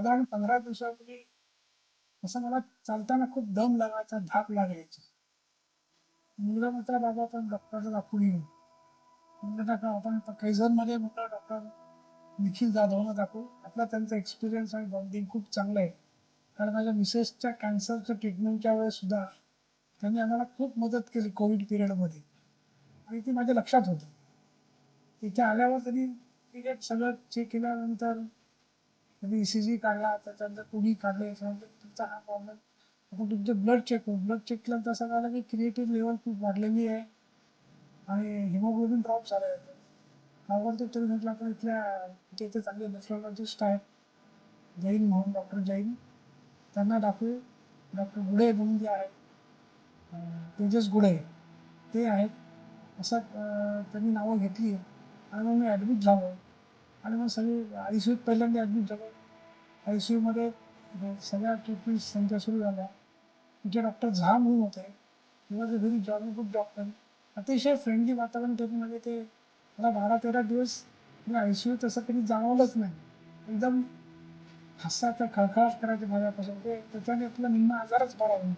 साधारण 15 दिवसापूर्वी असं मला चालताना खूप दम लागायचा, धाप लागायची. मुलगा म्हटला, बाबा आपण डॉक्टरला दाखवून येऊ. म्हणलं नका, आपण काही जण मध्ये म्हटलं डॉक्टर निखिल जाधवला दाखवू. आपला त्यांचा एक्सपिरियन्स आणि बॉन्डिंग खूप चांगलं आहे. कारण माझ्या मिसेसच्या कॅन्सरच्या ट्रीटमेंटच्या वेळेस सुद्धा त्यांनी आम्हाला खूप मदत केली कोविड पिरियडमध्ये, आणि ती माझ्या लक्षात होतं. इथे आल्यावर त्यांनी पिरियड सगळं चेक केल्यानंतर त्यांनी ECG काढला, त्याच्यानंतर कुणी काढले, सांगितलं तुमचा हा प्रॉब्लेम, आपण तुमचे ब्लड चेक करू. ब्लड चेक केल्यानंतर असं कळलं की क्रिएटिव्ह लेवल खूप वाढलेली आहे आणि हिमोग्लोबिन ड्रॉप झालं आहे. ताबडतोब त्यांनी म्हटलं आपण इथे इथे चांगले नेफ्रोलॉजिस्ट आहेत, जैन म्हणून, डॉक्टर जैन, त्यांना दाखवू. डॉक्टर गुडे म्हणून जे आहेत, तेजस गुडे, ते आहेत. असं त्यांनी नावं घेतली आणि मग मी ॲडमिट झालो. आणि मग सगळी ICUत पहिल्यांदा ॲडमिट झालो. ICUमध्ये सगळ्या ट्रीटमेंट्स त्यांच्या सुरू झाल्या. तिथे डॉक्टर झा म्हणून होते. He was a very jolly good doctor. अतिशय फ्रेंडली वातावरण त्यांनी, म्हणजे ते मला 12-13 दिवस ICUत असं कधी जाणवलंच नाही. एकदम हसायचं, खळखळाट करायचे माझ्यापासून, ते त्याच्याने आपला निम्मा आजारच बरा होईल.